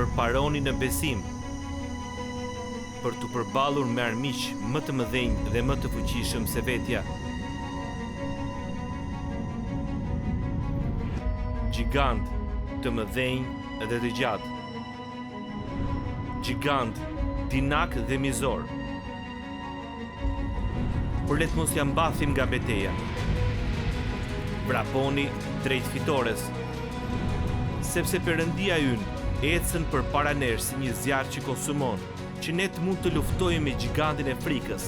përparoni në besim për të përballur me armiq më të mëdhenj dhe më të fuqishëm se vetja. Gjigant të mëdhenj dhe të gjatë. Gjigant, dinak dhe mizor. Por le të mos ja mbathim nga betejë. Vraponi drejt fitores, sepse Perëndia ynë ecën përpara nesh si një zjarr që konsumon, që ne të mund të luftojmë me gigantin e frikës,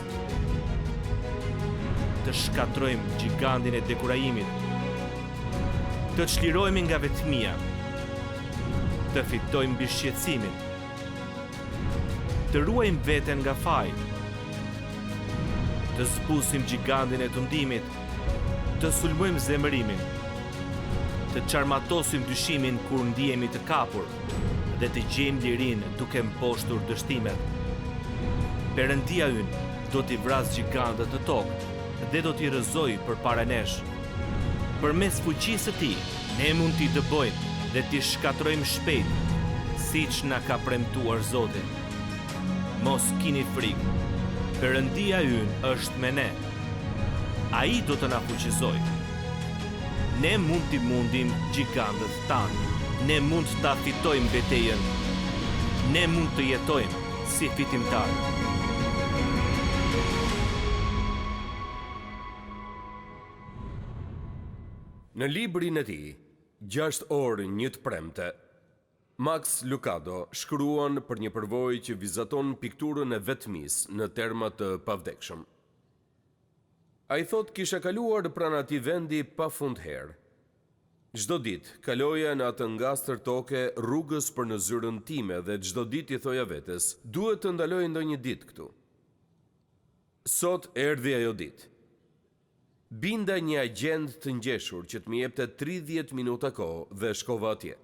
të shkatrojmë gigantin e dekurajimit, të çlirohemi nga vetmia, të fitojmë mbi shqetësimin, të ruajmë veten nga faji, të zbusim gigantin e tundimit, të sulmojmë zemërimin, të çarmatosim dyshimin kur ndihemi të kapur dhe të gjejmë lirinë duke mposhtur dështimet. Perëndia ynë do t'i vrasë gjigantët të tokë dhe do t'i rrëzojë përpara nesh. Përmes fuqisë së tij, ne mund t'i dëbojmë dhe t'i shkatrojmë shpejt, siç na ka premtuar Zoti. Mos kini frikë. Perëndia ynë është me ne. Ai do të na fuqizojë. Ne mund t'i mundim gjigantët tanë. Ne mund ta fitojmë betejën. Ne mund të jetojmë si fitimtarë. Në librin e tij, 6 orë një të premte, Max Lucado shkruan për një përvojë që vizaton pikturën e vetmisë në terma të pavdekshëm. Ai thot kisha kaluar pranë atij vendi pafund herë. Çdo ditë kaloja në atë ngastër toke rrugës për në zyrën time dhe çdo ditë i thoja vetes, duhet të ndaloj ndonjë ditë këtu. Sot erdhi ajo ditë. Binda një agjend të ngjeshur që të më jepte 30 minuta kohë dhe shkova atje.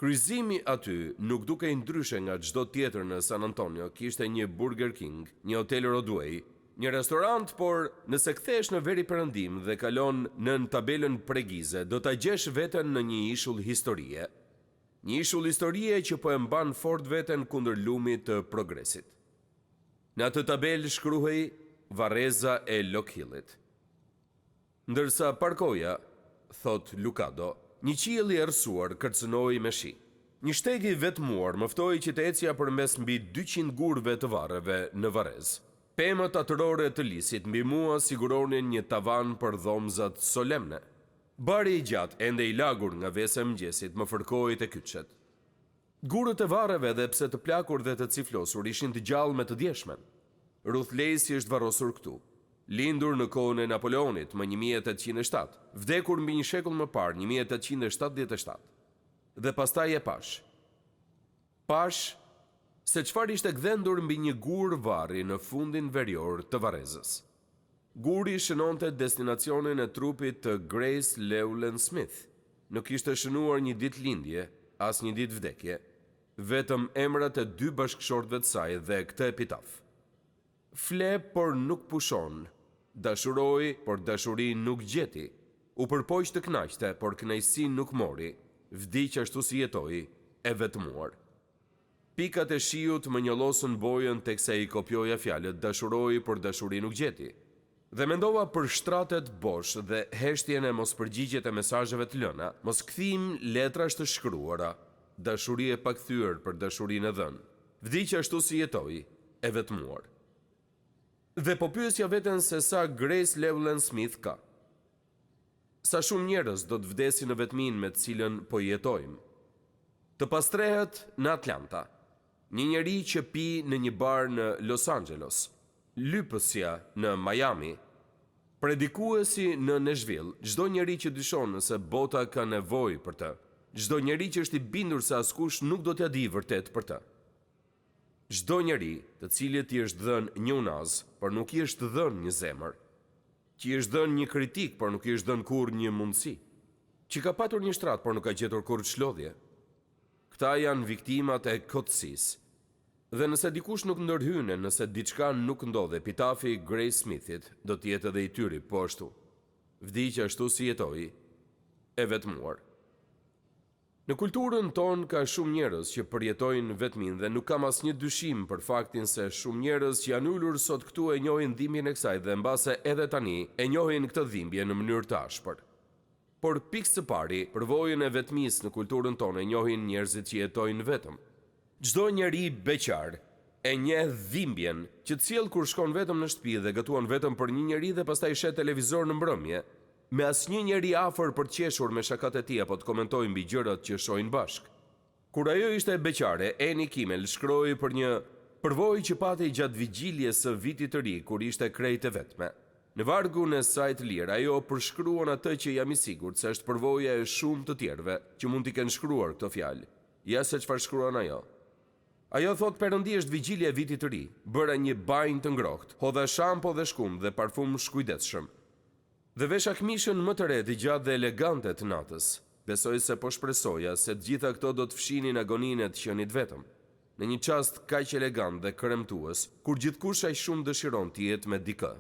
Kryqëzimi aty nuk dukej ndryshe nga çdo tjetër në San Antonio, kishte një Burger King, një hotel Rodway, një restorant, por nëse kthesh në veri perëndim dhe kalon nën tabelën pregize, do ta gjesh veten në një ishull historie. Një ishull historie që po e mban fort veten kundër lumit të progresit. Në atë tabelë shkruhej Varreza e Lock Hillit. Ndërsa parkoja, thot Lucado, një qiell i errësuar kërcënoi me shi. Një shteg i vetmuar mëftoi që të ecja përmes mbi 200 gurve të varreve në Varrez. Pemët atërore të lisit mbi mua siguronin një tavan për dhomzat solemne. Bari i gjatë, ende i lagur nga vesa e mëngjesit, më fërkoi te kyçet. Gurët e varreve, edhe pse të plakur dhe të ciflosur, ishin të gjallë me të djeshmen. Ruth Lacey është varrosur këtu. Lindur në kohën e Napoleonit, më 1807, vdekur mbi një shekull më parë, 1877. Dhe pastaj e pash. Pash se çfarë ishte gdhendur mbi një gur varri në fundin verior të Varrezës. Guri shënonte destinacionin e trupit të Grace Llewellyn Smith. Nuk ishte shënuar një ditë lindje, as një ditë vdekje, vetëm emrat e 2 bashkëshortëve të saj dhe këtë epitaf. Fle, por nuk pushon. Dashuroi, por dashuri nuk gjeti. U përpoq të kënaqte, por kënaqësi nuk mori. Vdiq ashtu si jetoi, e vetmuar. Pikat e shiut më njolosën bojën teksa i kopjoja fjalët dashuroi, por dashuri nuk gjeti. Dhe mendova për shtratet bosh dhe heshtjen e mospërgjigjet e mesazheve të lëna, mos kthim letrash të shkruara, dashuri e pakthyer për dashurinë e dhënë. Vdiq ashtu si jetoi, e vetmuar. Dhe po pyesja veten se sa Grace Llewellyn Smith ka. Sa shumë njerëz do të vdesin në vetmin me të cilën po jetojmë. Të pastrehet në Atlanta, një njeri që pi në një bar në Los Angeles, lypësja në Miami, predikuesi në Nashville, çdo njeri që dyshon se bota ka nevojë për të, çdo njeri që është i bindur se askush nuk do t'ia di vërtet për të. Çdo njeri të cilit i është dhënë një unaz, por nuk i është dhënë një zemër, që i është dhënë një kritik, por nuk i është dhënë kurrë një mundësi, që ka patur një shtrat, por nuk ka gjetur kurrë çlodhje. Këta janë viktimat e kotësisë. Dhe nëse dikush nuk ndërhyne, nëse diçka nuk ndodhe, epitafi Grace Smithit do të jetë edhe i tyri po ashtu. Vdiq ashtu si jetoi, e vetmuar. Në kulturën tonë ka shumë njerëz që përjetojnë vetmin dhe nuk kam asnjë dyshim për faktin se shumë njerëz që janë ulur sot këtu e njohin dhimbjen e kësaj dhe mbase edhe tani e njohin këtë dhimbje në mënyrë të ashpër. Por pikë së pari, përvojën e vetmisë në kulturën tonë e njohin njerëzit që jetojnë vetëm. Çdo njeri beqar e njeh dhimbjen që sjell kur shkon vetëm në shtëpi dhe gëtuan vetëm për një njeri dhe pastaj shet televizor në mbrëmje, me asnjë njeri afër për të qeshur me shakat e tij apo të komentojë mbi gjërat që shohin bashk. Kur ajo ishte beqare, Eni Kimmel shkroi për një përvojë që pati gjatë vigjiljes së vitit të ri kur ishte krejt e vetme. Në vargun e saj të lirë, ajo përshkruan atë që jam i sigurt se është përvoja e shumë të tjerëve që mund t'i kenë shkruar këto fjalë. Ja se çfarë shkruan ajo. Ajo thot Perëndi është vigjilja e vitit të ri. Bëra një banjë të ngrohtë, hodha shampo dhe shkum dhe parfum shkujdesshëm. Dhe vesha këmishën më të re, të gjatë dhe elegante të natës. Besoj se po shpresoja se të gjitha këto do të fshinin agoninë e të qenit vetëm. Në një çast kaq elegant dhe kremtues, kur gjithkush aq shumë dëshiron të jetë me dikë.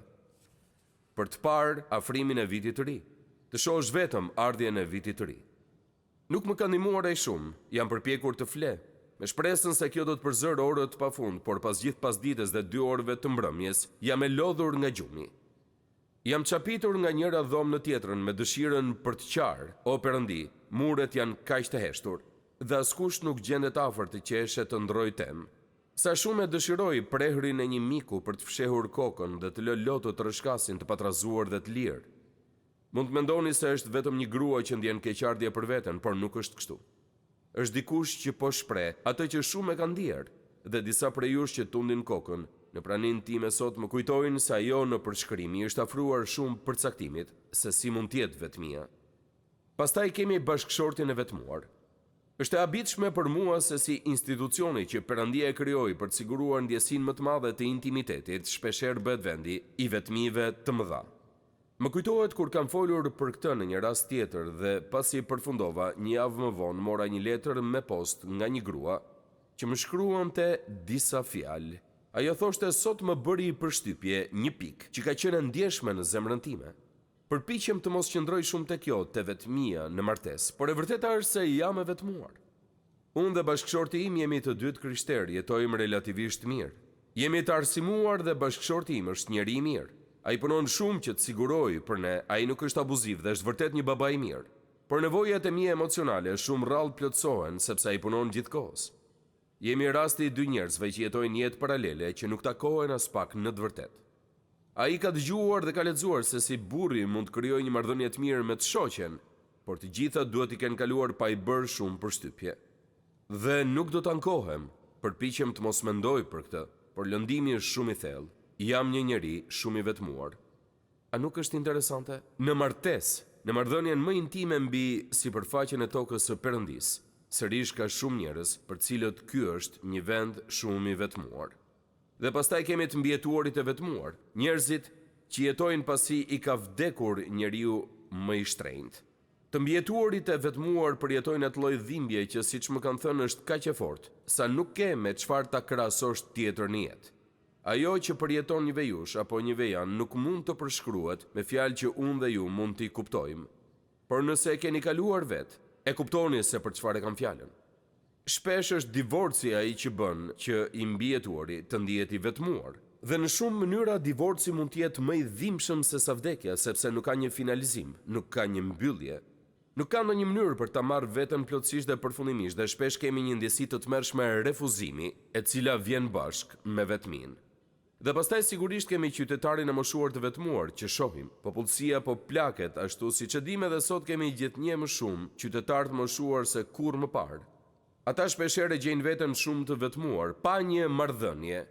Për të parë afrimin e vitit të ri, të shohësh vetëm ardhjen e vitit të ri. Nuk më ka ndihmuar ai shumë, jam përpjekur të fle, me shpresën se kjo do të përzër orët pafund, por pas gjithë pasdites dhe 2 orëve të mbrëmjes, jam e lodhur nga gjumi. Jam qapitur nga njëra dhomë në tjetrën me dëshirën për të qarë, o Perëndi, muret janë kaq të heshtur, dhe askush nuk gjendet afër të qeshe të ndroj temë. Sa shumë e dëshiroj prehrin e një miku për të fshehur kokën dhe të lë lotët të rrëshkasin të patrazuar dhe të lirë. Mund të mendoni se është vetëm një grua që ndjen keqardhje për veten, por nuk është kështu. Është dikush që po shpreh atë që shumë e kanë ndier, dhe disa prej jush që tundin kokën në praninë time sot më kujtojnë se ajo në përshkrimi është afruar shumë përcaktimit se si mund të jetë vetmia. Pastaj kemi bashkëshortin e vetmuar. Është e habitshme për mua se si institucioni që Perëndia e krijoi për të siguruar ndjesinë më të madhe të intimitetit, shpeshherë bëhet vendi i vetmive të mëdha. Më kujtohet kur kam folur për këtë në një rast tjetër dhe pasi përfundova, një javë më vonë mora një letër me post nga një grua që më shkruante disa fjalë. Ajo thoshte sot më bëri i përshtypje një pikë që ka qenë ndjeshme në zemrën time. Përpiqem të mos qëndroj shumë tek kjo te vetmia në martesë, por e vërteta është se jam e vetmuar. Unë dhe bashkëshorti im jemi të dytë krishterë, jetojmë relativisht mirë. Jemi të arsimuar dhe bashkëshorti im është njeri i mirë. Ai punon shumë që të sigurojë për ne, ai nuk është abuziv dhe është vërtet një baba i mirë. Por nevojat e mia emocionale shumë rrallë plotësohen sepse ai punon gjithkohës. Jemi rasti i 2 njerëzve që jetojnë jetë paralele që nuk takohen as pak në të vërtetë. Ai ka dëgjuar dhe ka lexuar se si burri mund të krijojë një marrëdhënie të mirë me të shoqen, por të gjitha duhet i kenë kaluar pa i bërë shumë përshtypje. Dhe nuk do të ankohem, përpiqem të mos mendoj për këtë, por lëndimi është shumë i thellë. Jam një njeri shumë i vetmuar. A nuk është interesante? Në martesë, në marrëdhënien më intime mbi sipërfaqen e tokës së Perëndisë, sërish ka shumë njerëz për cilët ky është një vend shumë i vetmuar. Dhe pastaj kemi të mbjetuarit e vetmuar, njerëzit që jetojnë pasi i ka vdekur njeriu më i shtrenjtë. Të mbjetuarit e vetmuar përjetojnë atë lloj dhimbje që siç më kanë thënë është kaq e fortë, sa nuk ke me çfarë ta krahasosh tjetër në jetë. Ajo që përjeton një vejush apo një vejan nuk mund të përshkruhet me fjalë që unë dhe ju mund t'i kuptojmë. Por nëse e keni kaluar vetë, e kuptoni se për çfarë kam fjalën. Shpesh është divorci ai që bën që i mbjetuari të ndihet i vetmuar. Dhe në shumë mënyra divorci mund të jetë më i dhimbshëm se sa vdekja, sepse nuk ka një finalizim, nuk ka një mbyllje. Nuk ka ndonjë mënyrë për ta marrë veten plotësisht dhe përfundimisht, dhe shpesh kemi një ndjesi të tmerrshme refuzimi, e cila vjen bashkë me vetmin. Dhe pastaj sigurisht kemi qytetarin e moshuar të vetmuar që shohim, popullsia po plaket ashtu siç e dimë edhe sot kemi gjithnjë më shumë qytetar të moshuar se kurrë më parë. Ata shpeshherë gjejnë veten shumë të vetmuar, pa një marrëdhënie,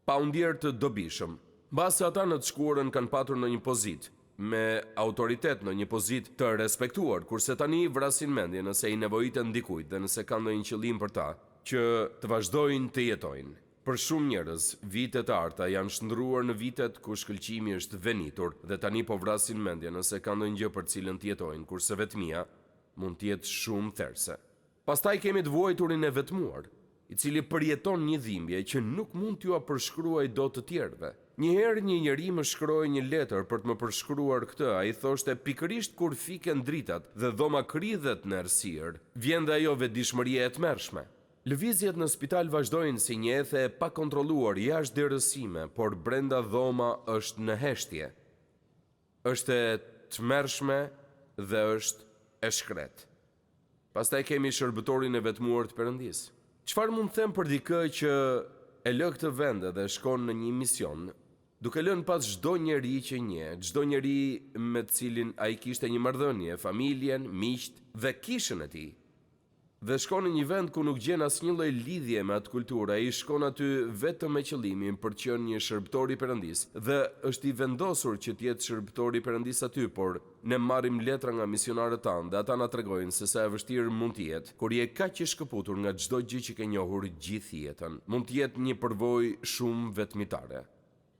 pa u ndier të dobishëm. Mbase ata në të shkuarën kanë patur në një pozitë, me autoritet në një pozitë të respektuar, kurse tani vrasin mendje nëse i nevojiten ndikujt dhe nëse kanë ndonjë qëllim për ta, që të vazhdojnë të jetojnë. Për shumë njerëz, vitet e arta janë shndruar në vitet ku shkëlqimi është venitur dhe tani po vrasin mendje nëse kanë ndonjë gjë për cilën të jetojnë, kurse vetmia mund të jetë shumë therse. Pastaj kemi të vuajturin e vetmuar. i cili përjeton një dhimbje që nuk mund t'ju përshkruaj dot të tjerëve. Njëherë një njeri më shkroi një letër për të më përshkruar këtë. Ai thoshte pikërisht kur fiken dritat dhe dhoma kridhet në errësirë, vjen dhe ajo vetëdijshmëria e tmerrshme. Lëvizjet në spital vazhdojnë si një ethe e pakontrolluar jashtë derësime, por brenda dhoma është në heshtje. Është e tmerrshme dhe është e shkret. Pastaj kemi shërbëtorin e vetmuar të Perëndisë. Çfarë mund të them për dikë që e lë këtë vend dhe shkon në një mision, duke lënë pas çdo njeri që njeh, çdo njeri me të cilin ai kishte një marrëdhënie, familjen, miqt dhe kishën e tij. Dhe shkon në një vend ku nuk gjen asnjë lloj lidhje me atë kulturë. Ai shkon aty vetëm me qëllimin për të qenë një shërbëtor i Perëndisë dhe është i vendosur që të jetë shërbëtor i Perëndisë aty, por ne marrim letra nga misionarët tanë dhe ata na tregojnë se sa e vështirë mund të jetë kur je kaq i shkëputur nga çdo gjë që ke njohur gjithë jetën. Mund të jetë një përvojë shumë vetmitare.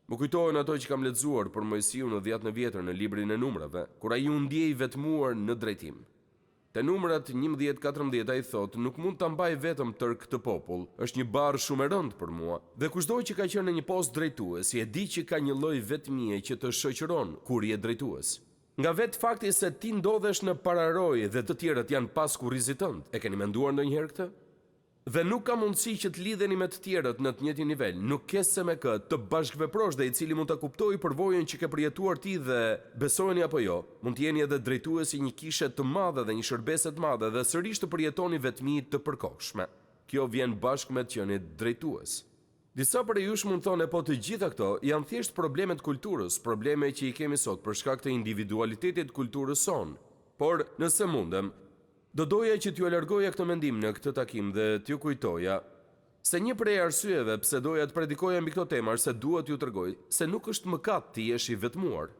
Më kujtohen ato që kam lexuar për Mojsiu në 10 vjetër në librin e Numrave, kur ai u ndiej vetmuar në drejtim. Te Numrat 11:14 ai thot, nuk mund ta mbaj vetëm tër këtë popull, është një barë shumë e rëndë për mua. Dhe kushdo që ka qenë në një post drejtuesi e di që ka një lloj vetmie që të shoqëron kur je drejtues. Nga vetë fakti se ti ndodhesh në pararojë dhe të tjerët janë pas kurrizit tënd. E keni menduar ndonjëherë këtë? Dhe nuk ka mundësi që të lidheni me të tjerët në të njëjtin nivel. Nuk ke se me kë të bashkëveprosh dhe i cili mund ta kuptojë përvojën që ke përjetuar ti dhe besojeni apo jo, mund të jeni edhe drejtuesi një kishe të madhe dhe një shërbese të madhe dhe sërish të përjetoni vetmi të përkohshme. Kjo vjen bashkë me të qenë drejtues. Disa prej jush mund thonë po të gjitha këto janë thjesht problemet kulturës, probleme që i kemi sot për shkak të individualitetit kulturës son. Por nëse mundem, do doja që t'ju largoja këtë mendim në këtë takim dhe t'ju kujtoja se një prej arsyeve pse doja të predikoja mbi këto tema është se duhet t'ju tregoj se nuk është mëkat të jesh i vetmuar.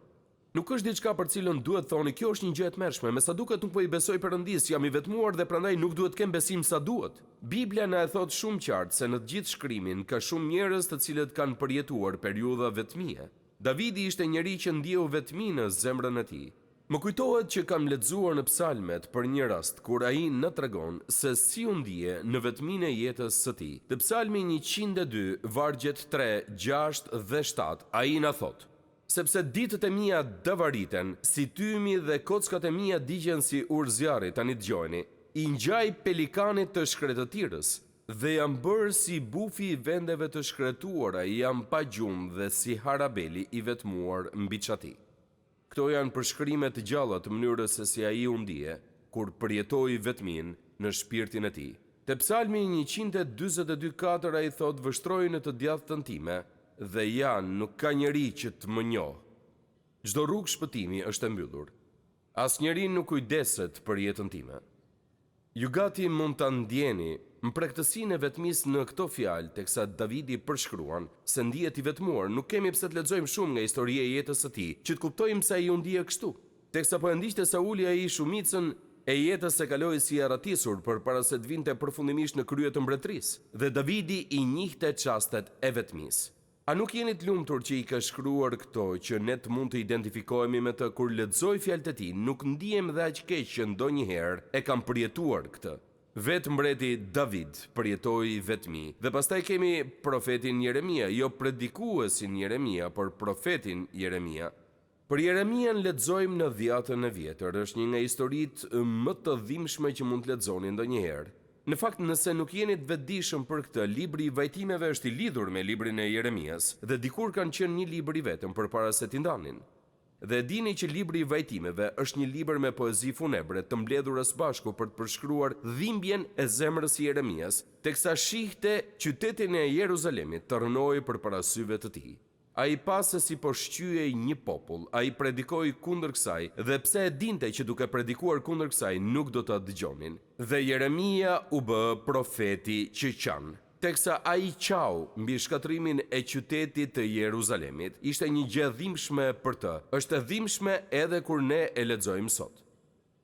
Nuk është diçka për cilën duhet thoni kjo është një gjë e tmerrshme, me sa duket nuk po i besoj Perëndisë, jam i vetmuar dhe prandaj nuk duhet kem besim sa duhet. Biblia na e thot shumë qartë se në të gjithë shkrimin ka shumë njerëz të cilët kanë përjetuar periudha vetmie. Davidi ishte njeri që ndjeu vetmi në zemrën e tij. Më kujtohet që kam lexuar në psalmet për një rast kur ai na tregon se si u ndje në vetminë e jetës së tij. Te Psalmi 102, vargjet 3, 6 dhe 7, ai na thot: sepse ditët e mia davariten, si tymi dhe kockat e mia digjen si urzjarri, tani dëgjojeni, i ngjaj pelikanit të shkretëtirës, dhe jam bërë si bufi i vendeve të shkretuara, jam pa gjumë dhe si harabeli i vetmuar mbi çati. Këto janë përshkrime të gjalla të mënyrës se si ai u ndje kur përjetoi vetmin në shpirtin e tij. Te Psalmi 142:4 ai thot: vështroj në të djathtën time dhe nuk ka njeri që të më njoh. Çdo rrugë shpëtimi është e mbyllur. Asnjëri nuk kujdeset për jetën time. Ju gati mund ta ndjeni mpregtësinë e vetmisë në këto fjalë, teksa Davidi përshkruan se ndihet i vetmuar. Nuk kemi pse të lexojmë shumë nga historia e jetës së tij, që të kuptojmë se ai u ndje kështu. Teksa po e ndiqte Sauli ai shumicën e jetës e kaloi si i arratisur përpara se të vinte përfundimisht në krye të mbretërisë, dhe Davidi i njihte çastet e vetmisë. A nuk jeni të lumtur që i ka shkruar këto që ne të mund të identifikohemi me të kur lexoj fjalët e tij, nuk ndihem dhe aq keq që ndonjëherë e kam përjetuar këtë. Vetë mbreti David përjetoi vetmi. Dhe pastaj kemi profetin Jeremia, jo predikuesin Jeremia, por profetin Jeremia. Për Jeremian lexojmë në 10 vjetër, është një nga historitë më të dhimbshme që mund të lexoni ndonjëherë. Në fakt, nëse nuk jeni të vetëdijshëm për këtë, libri i vajtimeve është i lidhur me librin e Jeremias dhe dikur kanë qenë një libër i vetëm përpara se t'i ndanin. Dhe dini që libri i vajtimeve është një libër me poezi funebre të mbledhura së bashku për të përshkruar dhimbjen e zemrës së Jeremias, teksa shihte qytetin e Jeruzalemit të rënoi përpara syve të tij. Ai pa se si po shqyej një popull, ai predikoi kundër kësaj, dhe pse e dinte që duke predikuar kundër kësaj nuk do ta dëgjonin. Dhe Jeremia u bë profeti që qanë. Teksa ai qau mbi shkatrimin e qytetit të Jeruzalemit, ishte një gjë dhimbshme për të. Është e dhimbshme edhe kur ne e lexojmë sot.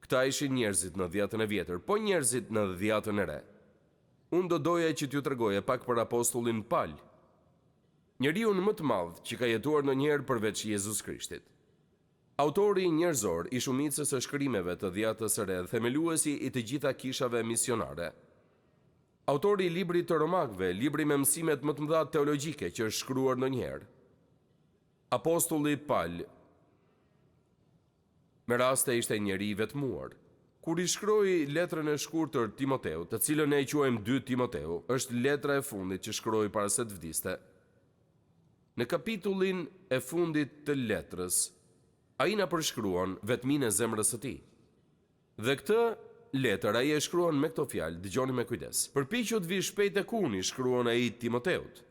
Këta ishin njerëzit në 10 vjetër, po njerëzit në 10 e re. Unë do doja që t'ju tregoja pak për apostullin Paul, njeriu më të madh që ka jetuar ndonjëherë përveç Jezus Krishtit. Autori njerëzor i shumicës së shkrimeve të 10 së re, themeluesi i të gjitha kishave misionare. autori i librit të Romakëve, libri me mësimet më të mëdha teologjike që është shkruar ndonjëherë. Apostulli Paul, me raste ishte njeri i vetmuar. Kur i shkroi letrën e shkurtër Timoteut, të cilën ne e quajmë 2 Timoteu, është letra e fundit që shkroi para se të vdiste. Në kapitullin e fundit të letrës, ai na përshkruan vetminë e zemrës së tij. Dhe këtë letër ai e shkruan me këto fjalë, dëgjoni me kujdes. Përpiqu të vi shpejt tek unë, shkruan ai Timoteut.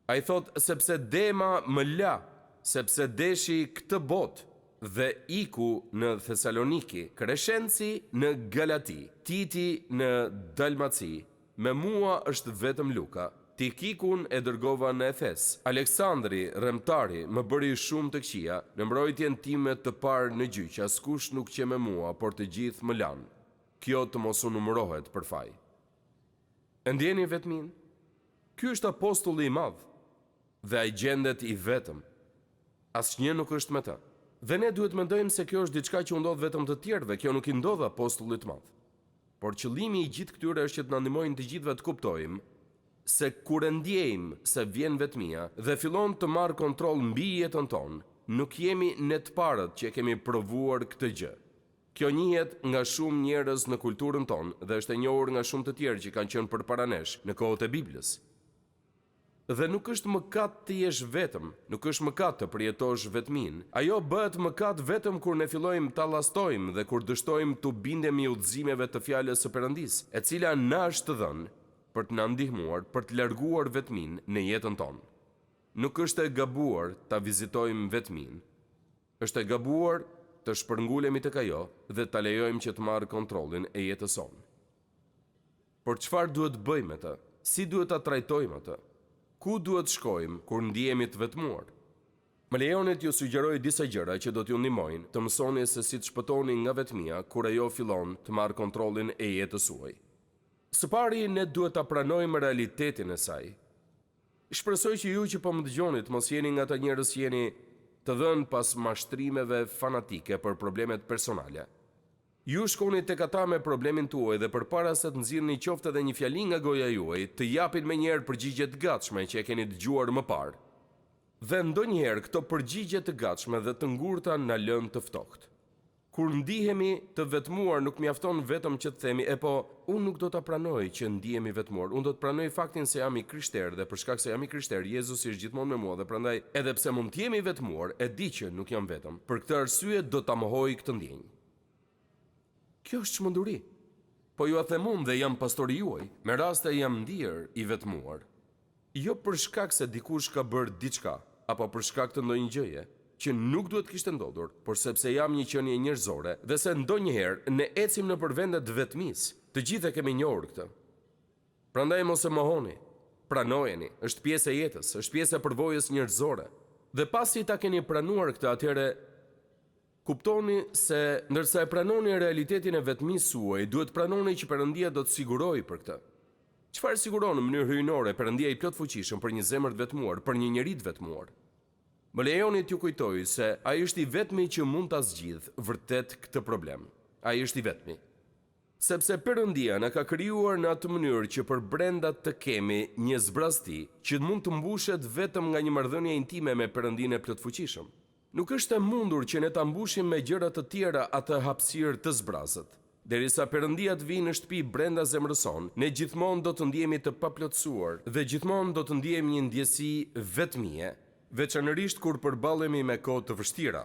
Ai thot, sepse Dema më la, sepse deshi këtë botë dhe iku në Thesaloniki, Kreshenci në Galati, Titi në Dalmaci, me mua është vetëm Luka. Tikikun e dërgova në Efes. Aleksandri, rremtari, më bëri shumë të këqija, në mbrojtjen time të parë në gjyq, askush nuk që me mua, por të gjithë më lanë. Kjo të mos u numërohet për faj. E ndjeni vetmin? Ky është apostulli i madh, dhe ai gjendet i vetëm. Asnjë nuk është me të. Dhe ne duhet mendojmë se kjo është diçka që u ndodh vetëm të tjerëve, kjo nuk i ndodh apostullit të madh. Por qëllimi i gjithë këtyre është që të na ndihmojnë të gjithëve të kuptojmë se kur e ndjejmë se vjen vetmia dhe fillon të marr kontroll mbi jetën tonë, nuk jemi ne të parët që kemi provuar këtë gjë. Kjo njihet nga shumë njerëz në kulturën tonë dhe është e njohur nga shumë të tjerë që kanë qenë përpara nesh në kohët e Biblës. Dhe nuk është mëkat të jesh vetëm, nuk është mëkat të përjetosh vetmin. Ajo bëhet mëkat vetëm kur ne fillojmë ta llastojmë dhe kur dështojmë të bindemi udhëzimeve të fjalës së Perëndis, e cila na është dhënë për të na ndihmuar për të larguar vetmin në jetën tonë. Nuk është e gabuar ta vizitojmë vetmin. Është e gabuar të shpërngulemi tek ajo dhe ta lejojmë që të marrë kontrollin e jetës sonë. Por çfarë duhet bëjmë me të? Si duhet ta trajtojmë atë? Ku duhet shkojmë kur ndihemi të vetmuar? Më lejoni t'ju sugjeroj disa gjëra që do t'ju ndihmojnë të mësoni se si të shpëtoni nga vetmia kur ajo fillon të marrë kontrollin e jetës suaj. Së pari, ne duhet ta pranojmë realitetin e saj. Shpresoj që ju që po më dëgjoni të mos jeni nga ata njerëz që jeni të dhënë pas mashtrimeve fanatike për problemet personale. Ju shkoni tek ata me problemin tuaj dhe përpara se të nxirrni qoftë edhe një fjali nga goja juaj, të japin menjëherë përgjigje të gatshme që e keni dëgjuar më parë. Dhe ndonjëherë këto përgjigje të gatshme dhe të ngurta na lën të ftohtë. Kur ndihemi të vetmuar nuk mjafton vetëm që të themi, unë nuk do ta pranoj që ndihemi vetmuar, unë do të pranoj faktin se jam i krishter dhe për shkak se jam i krishter, Jezusi është gjithmonë me mua dhe prandaj edhe pse mund të jemi vetmuar, e di që nuk jam vetëm. Për këtë arsye do ta mohoj këtë ndjenjë. Kjo është çmenduri. Po ju a them unë dhe jam pastori juaj, me raste jam ndier i vetmuar. Jo për shkak se dikush ka bërë diçka, apo për shkak të ndonjë gjëje që nuk duhet kishte ndodhur, por sepse jam një qenie njerëzore dhe se ndonjëherë ne ecim nëpër vende të vetmisë. Të gjithë e kemi njohur këtë. Prandaj mos e mohoni. Pranojeni, është pjesë e jetës, është pjesë e përvojës njerëzore. Dhe pasi ta keni pranuar këtë, atëherë kuptoni se ndërsa e pranoni realitetin e vetmisë suaj, duhet pranoni që Perëndia do të sigurojë për këtë. Çfarë siguron në mënyrë hyjnore Perëndia i plot fuqishëm për një zemër të vetmuar, për një njerëz të vetmuar? Më lejoni t'ju kujtoj se ai është i vetmi që mund ta zgjidh vërtet këtë problem. Ai është i vetmi. Sepse Perëndia na ka krijuar në atë mënyrë që për brenda të kemi një zbrasti që mund të mbushet vetëm nga një marrëdhënie intime me Perëndinë e plotfuqishëm. Nuk është e mundur që ne ta mbushim me gjëra të tjera atë hapësirë të zbrazët. Derisa Perëndia të vijë në shtëpi brenda zemrës sonë, ne gjithmonë do të ndihemi të paplotësuar dhe gjithmonë do të ndjejmë një ndjesi vetmie, veçanërisht kur përballemi me kohë të vështira.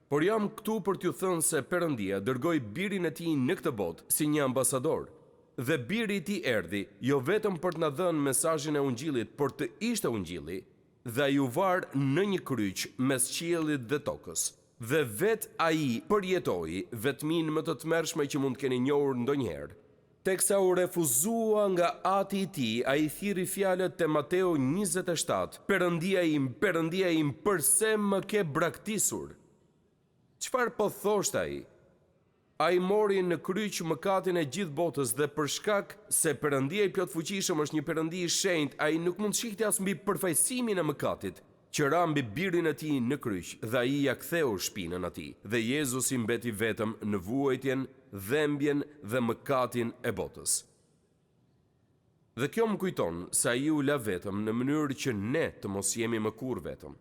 Por jam këtu për t'ju thënë se Perëndia dërgoi birin e tij në këtë botë si një ambasador. Dhe biri i tij erdhi jo vetëm për të na dhënë mesazhin e Ungjillit, por të ishte Ungjilli, dhe ai u var në një kryq mes qiellit dhe tokës. Dhe vet ai përjetoi vetmin më të tmerrshme që mund të keni njohur ndonjëherë. Teksa u refuzua nga ati i tij, ai thirri fjalët te Mateu 27, Perëndia im, pse më ke braktisur? Çfarë po thoshte ai? Ai mori në kryq mëkatin e gjithë botës dhe për shkak se Perëndia i plotfuqishëm është një Perëndi i shenjtë, ai nuk mund shihte as mbi përfaqësimin e mëkatit që ra mbi birin e tij në kryq, dhe ai ja ktheu shpinën atij. Dhe Jezusi mbeti vetëm në vuajtjen, dhembjen dhe mëkatin e botës. Dhe kjo më kujton se ai u la vetëm në mënyrë që ne të mos jemi më kur vetëm.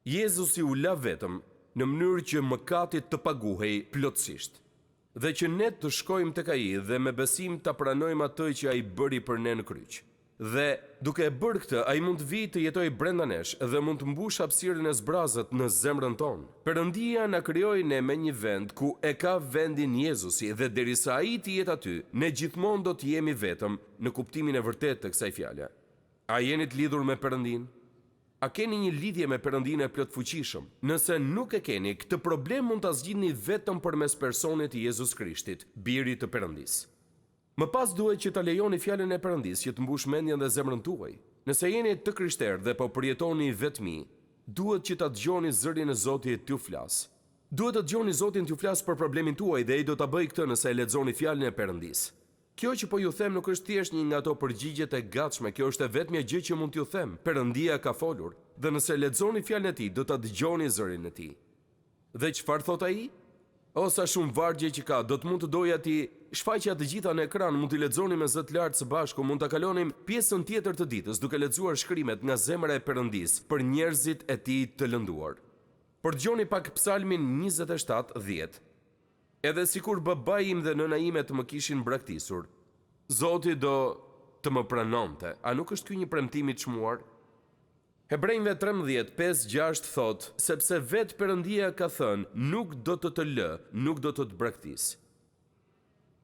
Jezusi u la vetëm në mënyrë që mëkati të paguhej plotësisht, dhe që ne të shkojmë tek ai dhe me besim ta pranojmë atë që ai bëri për ne në kryq. Dhe duke e bërë këtë, ai mund të vijë të jetojë brenda nesh dhe mund të mbush hapësirën e zbrazët në zemrën tonë. Perëndia na krijoi ne me një vend ku e ka vendin Jezusi dhe derisa ai të jetë aty, ne gjithmonë do të jemi vetëm në kuptimin e vërtetë të kësaj fjale. A jeni të lidhur me Perëndin? A keni një lidhje me Perëndin e plotfuqishëm? Nëse nuk e keni, këtë problem mund ta zgjidhni vetëm përmes personit të Jezus Krishtit, Biri të Perëndis. Më pas duhet që ta lejoni fjalën e Perëndis që të mbush mendjen dhe zemrën tuaj. Nëse jeni të krishterë dhe po përjetoni vetmi, duhet që ta dëgjoni zërin e Zotit t'ju flas. Duhet të dëgjoni Zotin t'ju flas për problemin tuaj dhe ai do ta bëjë këtë nëse e lexoni fjalën e Perëndis. Kjo që po ju them nuk është thjesht një nga ato përgjigjet e gatshme, kjo është e vetmja gjë që mund t'ju them. Perëndia ka folur, dhe nëse lexoni fjalën e tij, do ta dëgjoni zërin e tij. Dhe çfarë thot ai? O sa shumë vargje që ka, do të mund të doja ti shfaqja të gjitha në ekran, mund t'i lexoni me zë të lartë së bashku, mund ta kalonim pjesën tjetër të ditës duke lexuar shkrimet nga zemra e Perëndis për njerëzit e tij të lënduar. Por dëgjoni pak Psalmin 27:10. Edhe sikur babai im dhe nëna ime të më kishin braktisur, Zoti do të më pranonte. A nuk është ky një premtim i çmuar? Hebrejve 13:5-6 thot, sepse vetë Perëndia ka thënë, nuk do të lë, nuk do të braktis.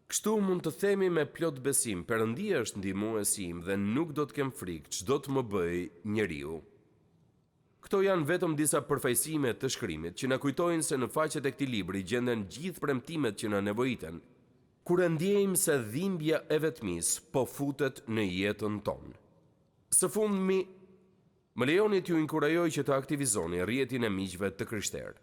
Kështu mund të themi me plot besim, Perëndia është ndihmuesi im dhe nuk do të kem frikë ç'do të më bëj njeriu. Këto janë vetëm disa përfaqësime të shkrimit që na kujtojnë se në faqet e këtij libri gjenden gjithë premtimet që na nevojiten, kur e ndjejmë se dhimbja e vetmisë po futet në jetën tonë. Së fundmi, më lejoni t'ju inkurajoj që të aktivizoni rrjetin e miqve të krishterë.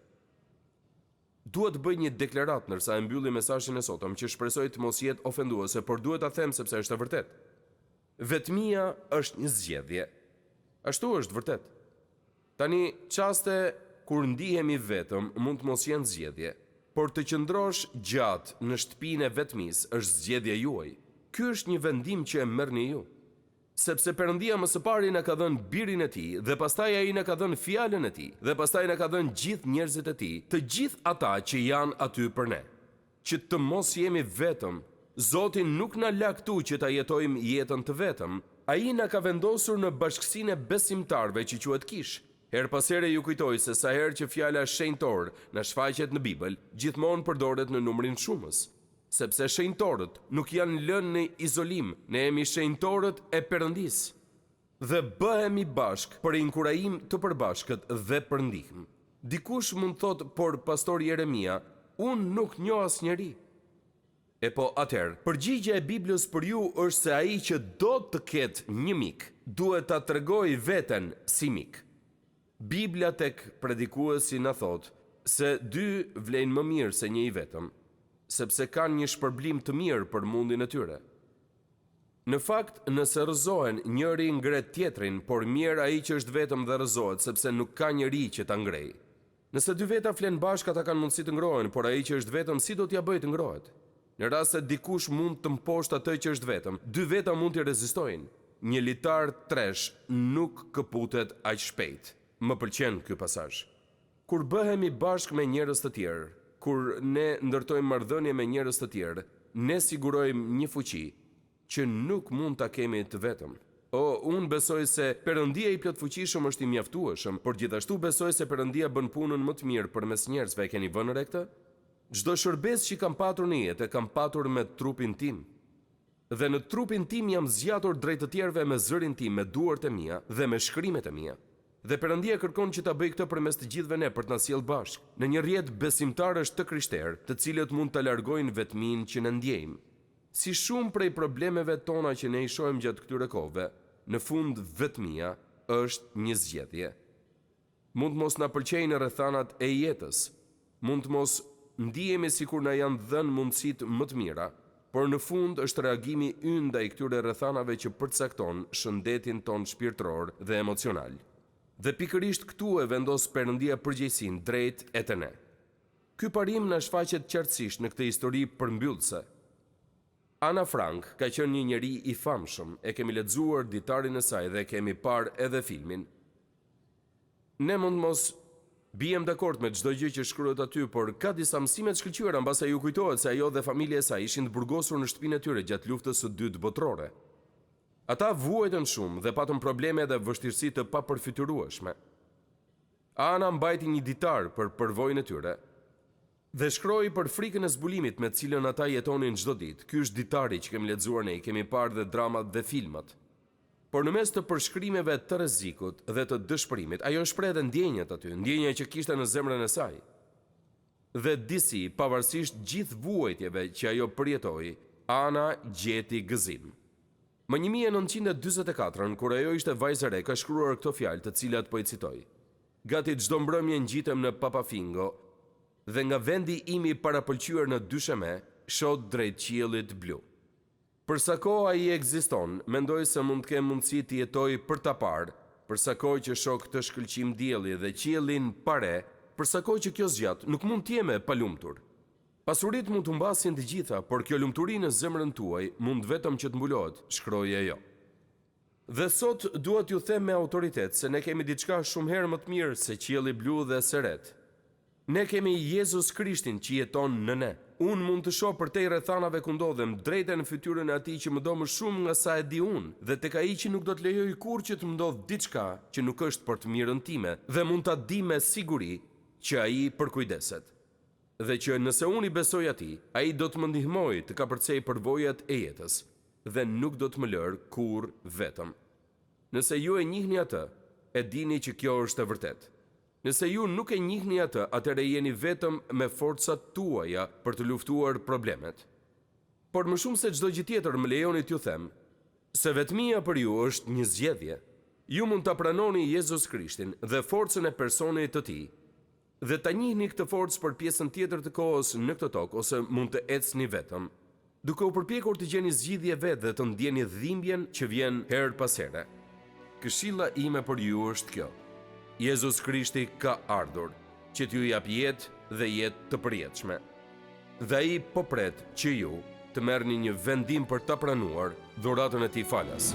Duhet të bëj një deklarat ndërsa e mbylli mesazhin e sotëm që shpresoj të mos jetë ofenduese, por duhet ta them sepse është e vërtetë. Vetmia është një zgjedhje. Ashtu është vërtet. Tani, çaste kur ndihemi vetëm mund të mos jenë zgjedhje, por të qëndrosh gjatë në shtëpinë e vetmisë është zgjedhja juaj. Ky është një vendim që e merrni ju. Sepse Perëndia më së pari na ka dhënë birin e tij dhe pastaj ai na ka dhënë fjalën e tij dhe pastaj na ka dhënë gjithë njerëzit e tij, të gjithë ata që janë aty për ne. Që të mos jemi vetëm. Zoti nuk na la këtu që ta jetojmë jetën të vetëm. Ai na ka vendosur në bashkësinë e besimtarëve që quhet kish. Her pas here ju kujtoj se sa herë që fjala shenjtor na shfaqet në Bibël, gjithmonë përdoret në numrin shumës. Sepse shenjtorët nuk janë lënë në izolim, ne jemi shenjtorët e Perëndis. Dhe bëhemi bashk për inkurajim të përbashkët dhe për ndihmë. Dikush mund thotë, por pastor Jeremia, unë nuk njoh asnjëri. E po atëherë, përgjigjja e Biblës për ju është se ai që do të ketë një mik, duhet ta tregojë veten si mik. Bibla tek predikuesi na thotë se dy vlen më mirë se një i vetëm, sepse kanë një shpërblim të mirë për mundin e tyre. Në fakt, nëse rrëzohen, njëri ngret tjetrin, por mirë ai që është vetëm dhe rrëzohet, sepse nuk ka njëri që ta ngrejë. Nëse dy veta flen bashkë, ata kanë mundësi të ngrohen, por ai që është vetëm si do t'ja bëjë të ngrohet? Në rast se dikush mund të mposhtë atë që është vetëm, dy veta mund t'i rezistojnë. Një litar tresh nuk këputet aq shpejt. Më pëlqen ky pasazh. Kur bëhemi bashkë me njerëz të tjerë, kur ne ndërtojmë marrëdhënie me njerëz të tjerë, ne sigurojmë një fuqi që nuk mund ta kemi të vetëm. Unë besoj se Perëndia i plotfuqishëm është i mjaftueshëm, por gjithashtu besoj se Perëndia bën punën më të mirë përmes njerëzve. E keni vënë re këtë? Çdo shërbes që kam patur në jetë, kam patur me trupin tim. Dhe në trupin tim jam zgjatur drejt të tjerëve me zërin tim, me duart e mia dhe me shkrimet e mia. Dhe Perëndia kërkon që ta bëj këtë përmes të gjithëve ne për të na sjellë bashkë në një rrjet besimtarësh të krishterë, të cilët mund ta largojnë vetminë që ne ndjejmë. Si shumë prej problemeve tona që ne i shohim gjatë këtyre kohëve, në fund vetmia është një zgjedhje. Mund mos na pëlqejnë rrethanat e jetës, mund mos ndihemi sikur na janë dhënë mundësitë më të mira, por në fund është reagimi ynë ndaj këtyre rrethanave që përcakton shëndetin ton shpirtëror dhe emocional. Dhe pikërisht këtu e vendos Perëndia përgjegjësinë drejt e të ne. Ky parim na shfaqet qartësisht në këtë histori përmbyllëse. Ana Frank ka qenë një njeri i famshëm, e kemi lexuar ditarin e saj dhe kemi parë edhe filmin. Ne mund mos bijem dakord me çdo gjë që shkruhet aty, por ka disa mësime të shkëlqyera mbas ju kujtohet se ajo dhe familja e saj ishin të burgosur në shtëpinë e tyre gjatë luftës së dytë botërore. Ata vuajtën shumë dhe patën probleme dhe vështirësi të papërfitueshme. Ana mbajti një ditar për përvojën e tyre dhe shkroi për frikën e zbulimit me të cilën ata jetonin çdo ditë. Ky është ditari që kemi lexuar ne, kemi parë dhe dramat dhe filmat. Por në mes të përshkrimeve të rrezikut dhe të dëshpërimit, ajo shpreh edhe ndjenjat aty, ndjenja që kishte në zemrën e saj. Dhe disi, pavarësisht gjithë vuajtjeve që ajo përjetoi, Ana gjeti gëzim. Më 1944, kur ajo ishte vajzë e re, ka shkruar këto fjalë, të cilat po i citoj. Gati çdo mbrëmje ngjitem në Papafingo dhe nga vendi imi parapëlqyer në dysheme, shoh drejt qiellit blu. Për sa kohë ai ekziston, mendoj se mund të kem mundësi të jetoj për ta parë, për sa kohë që shoh këtë shkëlqim dielli dhe qiellin pare, për sa kohë që kjo zgjat, nuk mund të jem e palumtur. Pasuritë mund të humbasin të gjitha, por kjo lumturi në zemrën tuaj mund vetëm që të mbulohet, shkroi ajo. Dhe sot duhet ju them me autoritet se ne kemi diçka shumë herë më të mirë se qielli blu dhe seret. Ne kemi Jezus Krishtin që jeton në ne. Unë mund të shoh përtej rrethanave ku ndodhem drejtë në fytyrën e atij që më do më shumë nga sa e di unë, dhe tek ai që nuk do të lejoj kurrë që të më ndodh diçka që nuk është për të mirën time, dhe mund ta di me siguri që ai përkujdeset. Dhe që nëse unë i besoj atij, ai do të më ndihmojë të kapërcej përvojat e jetës dhe nuk do të më lërë kurrë vetëm. Nëse ju e njihni atë, e dini që kjo është e vërtetë. Nëse ju nuk e njihni atë, atëherë jeni vetëm me forcat tuaja për të luftuar problemet. Por më shumë se çdo gjë tjetër, më lejoni t'ju them se vetmia për ju është një zgjedhje. Ju mund ta pranoni Jezus Krishtin dhe forcën e personit të tij, dhe ta njihni këtë forcë për pjesën tjetër të kohës në këtë tokë, ose mund të ecni vetëm, duke u përpjekur të gjeni zgjidhje vetë dhe të ndjeni dhimbjen që vjen her pas here. Këshilla ime për ju është kjo: Jezus Krishti ka ardhur që t'ju jap jetë dhe jetë të përjetshme. Dhe ai po pret që ju të merrni një vendim për ta pranuar dhuratën e tij falas.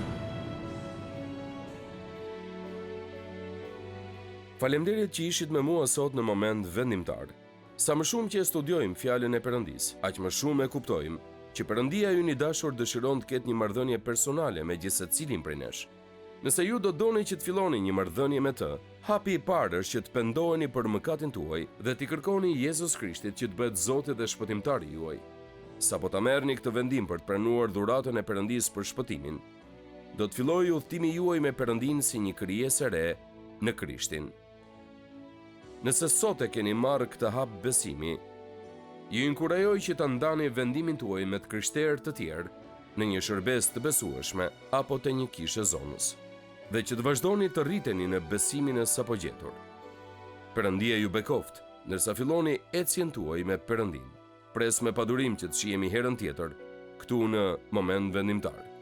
Faleminderit që ishit me mua sot në moment vendimtar. Sa më shumë që e studiojmë fjalën e Perëndis, aq më shumë e kuptojmë që Perëndia ynë i dashur dëshiron të ketë një marrëdhënie personale me gjithë secilin prej nesh. Nëse ju do doni që të filloni një marrëdhënie me të, hapi i parë është që të pendoheni për mëkatin tuaj dhe t'i kërkoni Jezus Krishtit që të bëhet Zoti dhe shpëtimtari juaj. Sapo ta merrni këtë vendim për të pranuar dhuratën e Perëndisë për shpëtimin, do të fillojë udhëtimi juaj me Perëndin si një krijesë e re në Krishtin. Nëse sot e keni marrë këtë hap besimi, ju inkurajoj që ta ndani vendimin tuaj me të krishterë të tjerë në një shërbes të besueshme apo të një kishe zonës, dhe që të vazhdoni të rriteni në besimin e sapo gjetur. Perëndia ju bekoft, ndërsa filloni ecjen tuaj me Perëndin. Pres me padurim që të shihemi herën tjetër këtu në moment vendimtar.